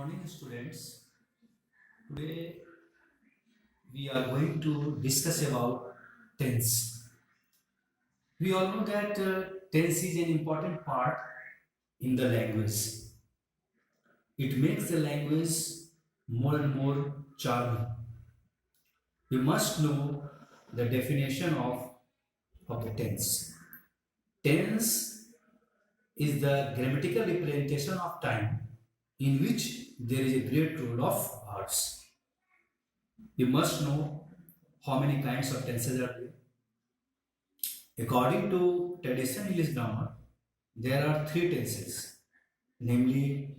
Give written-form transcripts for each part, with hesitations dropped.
morning, students. Today we are going to discuss about tense. We all know that tense is an important part in the language. It makes the language more and more charming. You must know the definition of the tense. Tense is the grammatical representation of time in which there is a great role of verbs. You must know how many kinds of tenses are there. According to traditional English grammar, there are three tenses, namely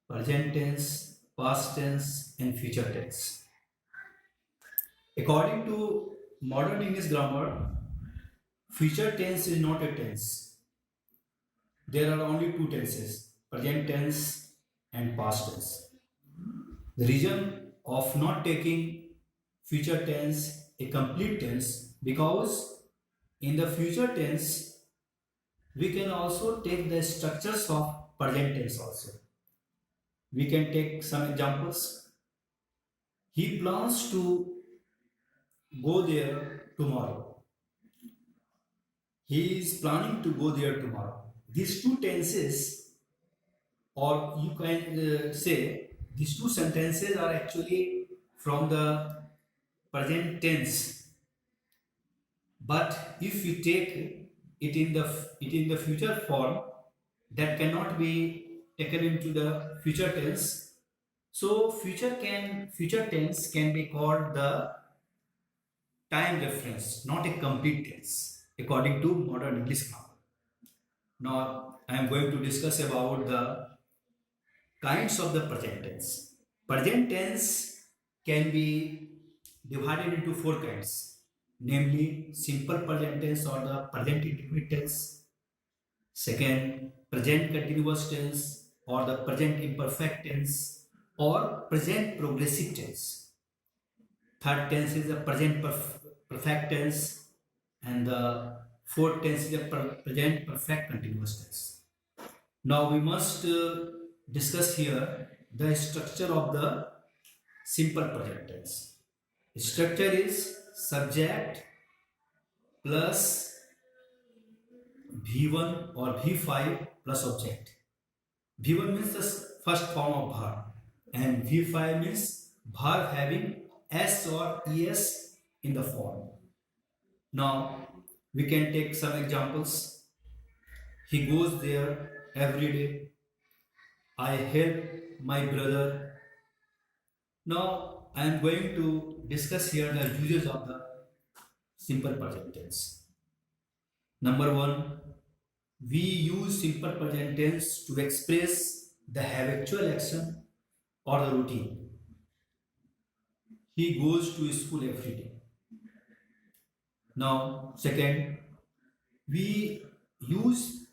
present tense, past tense, and future tense. According to modern English grammar, future tense is not a tense. There are only two tenses, present tense and past tense. The reason of not taking future tense a complete tense because in the future tense we can also take the structures of present tense also. We can take some examples. He plans to go there tomorrow. He is planning to go there tomorrow. These two tenses, or you can say these two sentences are actually from the present tense. But if you take it in the future form, that cannot be taken into the future tense. So future tense can be called the time reference, not a complete tense, according to modern English grammar. Now I am going to discuss about the kinds of the present tense. Present tense can be divided into four kinds, namely simple present tense or the present indefinite tense. Second, present continuous tense or the present imperfect tense or present progressive tense. Third tense is the present perfect tense, and the fourth tense is the present perfect continuous tense. Now we must discuss here the structure of the simple present tense. Structure is subject plus V1 or V5 plus object. V1 means the first form of verb and V5 means verb having S or ES in the form. Now we can take some examples. He goes there every day. I help my brother. Now I am going to discuss here the uses of the simple present tense. Number one, we use simple present tense to express the habitual action or the routine. He goes to school every day. Now, second, we use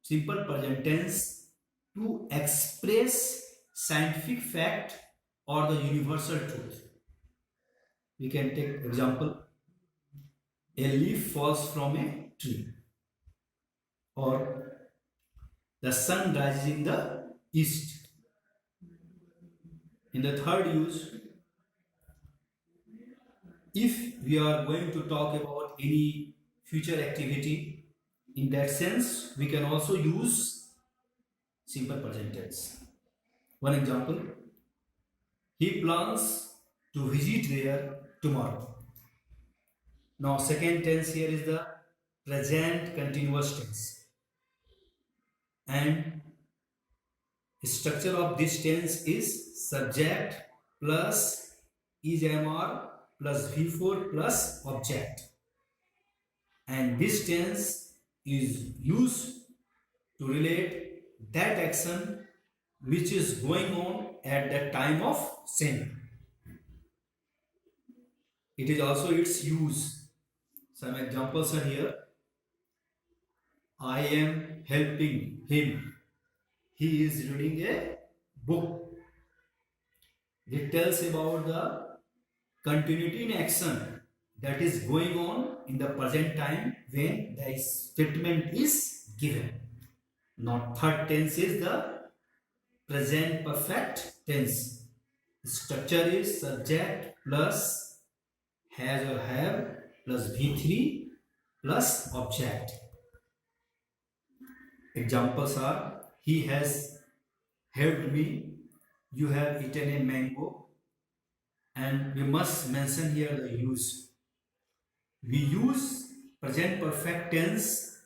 simple present tense to express scientific fact or the universal truth. We can take example, a leaf falls from a tree, or the sun rises in the east. In the third use, if we are going to talk about any future activity, in that sense, we can also use simple present tense. One example, he plans to visit there tomorrow. Now, second tense here is the present continuous tense. And structure of this tense is subject plus is-am-are plus V4 plus object. And this tense is used to relate that action which is going on at the time of saying. It is also its use. Some examples are here. I am helping him. He is reading a book. It tells about the continuity in action that is going on in the present time when the statement is given. Now, third tense is the present perfect tense. Structure is subject plus has or have plus V3 plus object. Examples are he has helped me, you have eaten a mango, and we must mention here the use. We use present perfect tense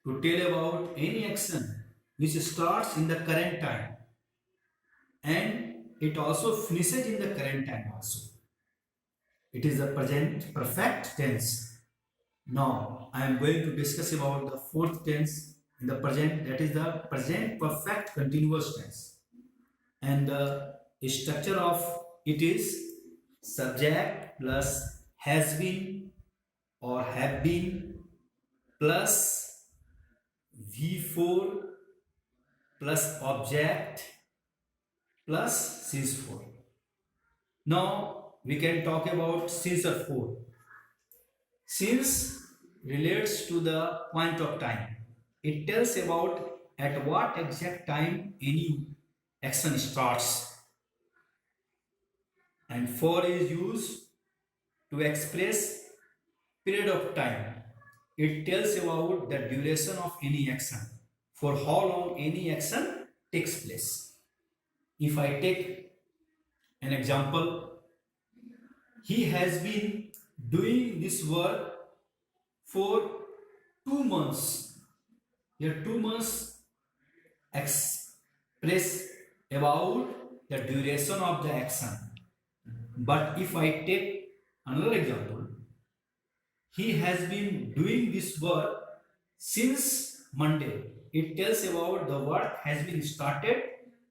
to tell about any action which starts in the current time and it also finishes in the current time also. It is the present perfect tense. Now I am going to discuss about the fourth tense in the present, that is the present perfect continuous tense. And the structure of it is subject plus has been or have been plus V4 plus object plus since 4. Now we can talk about since 4. Since relates to the point of time. It tells about at what exact time any action starts. And 4 is used to express period of time. It tells about the duration of any action, for how long any action takes place. If I take an example, he has been doing this work for 2 months. Here 2 months express about the duration of the action. But if I take another example, he has been doing this work since Monday. It tells about the work has been started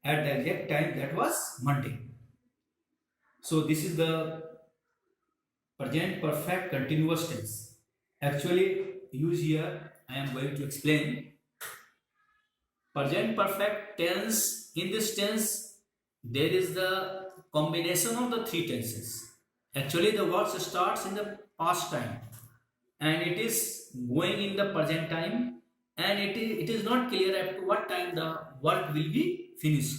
at the exact time, that was Monday. So this is the present perfect continuous tense. Actually, use here I am going to explain. Present perfect tense, in this tense there is the combination of the three tenses. Actually the work starts in the past time and it is going in the present time, and it is not clear at what time the work will be finished.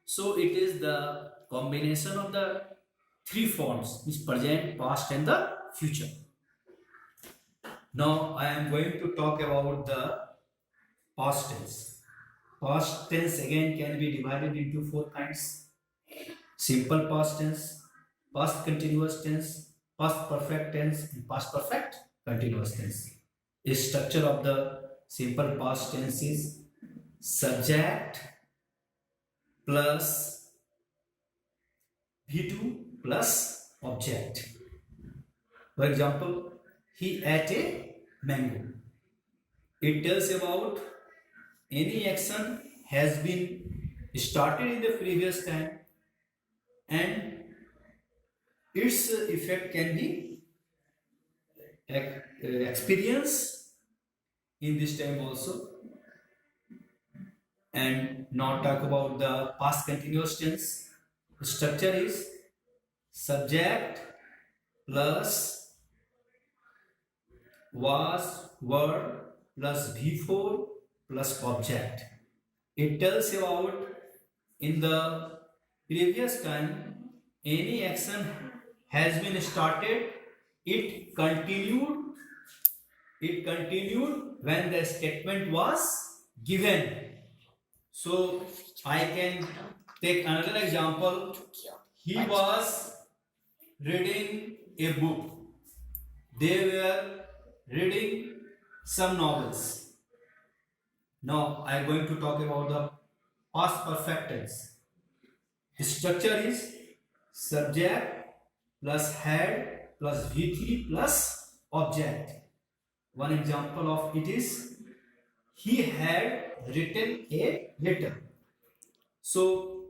So it is the combination of the three forms, is present, past and the future. Now I am going to talk about the past tense. Past tense again can be divided into four kinds: simple past tense, past continuous tense, past perfect tense, and past perfect continuous tense. The structure of the simple past tense is subject plus V2 plus object. For example, he ate a mango. It tells about any action has been started in the previous time and its effect can be experienced in this time also. And now talk about the past continuous tense. The structure is subject plus was, were plus V4 plus object. It tells about in the previous time any action has been started, it continued when the statement was given. So I can take another example. He was reading a book. They were reading some novels. Now I am going to talk about the past perfect tense. The structure is subject plus had plus V3 plus object. One example of it is he had written a letter. So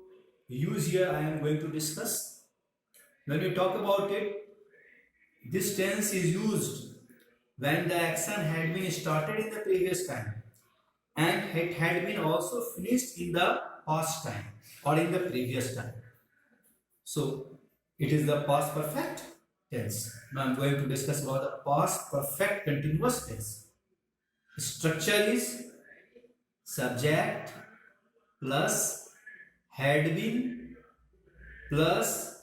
use here I am going to discuss. When we talk about it, this tense is used when the action had been started in the previous time and it had been also finished in the past time or in the previous time. So it is the past perfect tense. Now I am going to discuss about the past perfect continuous tense. The structure is subject plus had been plus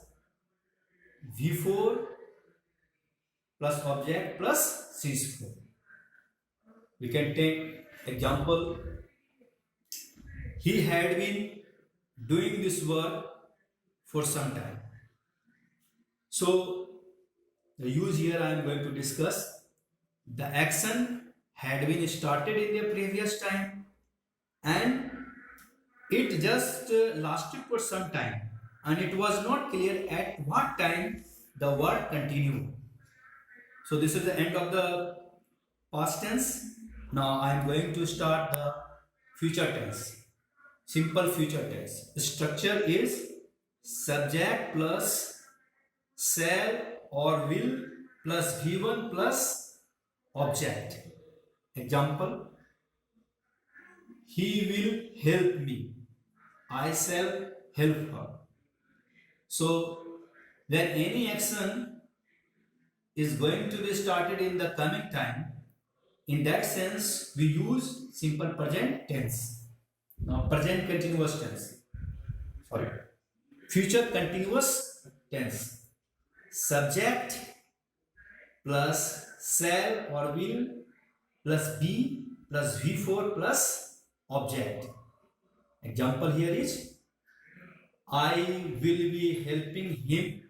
V4 plus object plus C4. We can take example. He had been doing this work for some time. So the use here I am going to discuss. The action had been started in the previous time and it just lasted for some time and it was not clear at what time the work continued. So this is the end of the past tense. Now I am going to start the future tense. Simple future tense. The structure is subject plus shall or will plus V1 plus object. Example, he will help me. I shall help her. So when any action is going to be started in the coming time, in that sense we use simple present tense. Now present continuous tense. Sorry. Future continuous tense. Subject plus shall or will plus be plus V4 plus object. Example here is I will be helping him.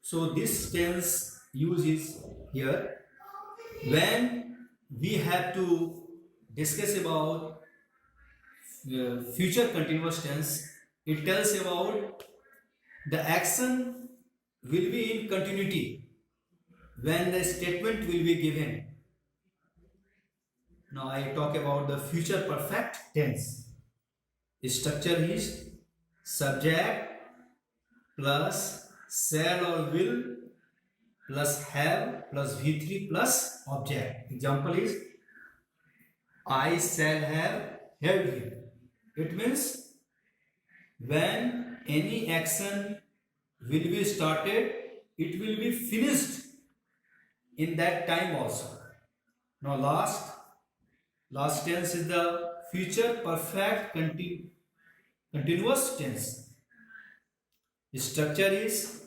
So this tense use is here when we have to discuss about future continuous tense. It tells about the action will be in continuity when the statement will be given. Now I talk about the future perfect tense. The structure is subject plus shall or will plus have plus V3 plus object. Example is I shall have helped him. It means when any action will be started, it will be finished in that time also. Now last tense is the future perfect continuous tense. The structure is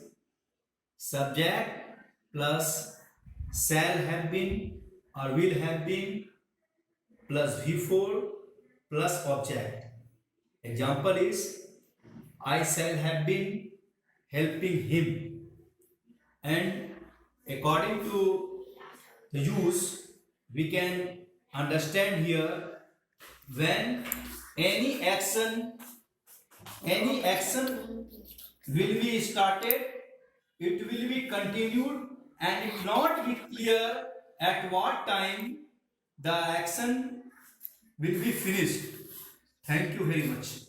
subject plus shall have been or will have been plus V4 plus object. Example is I shall have been helping him. And according to the use, we can understand here when any action will be started, it will be continued and it not be clear at what time the action will be finished. Thank you very much.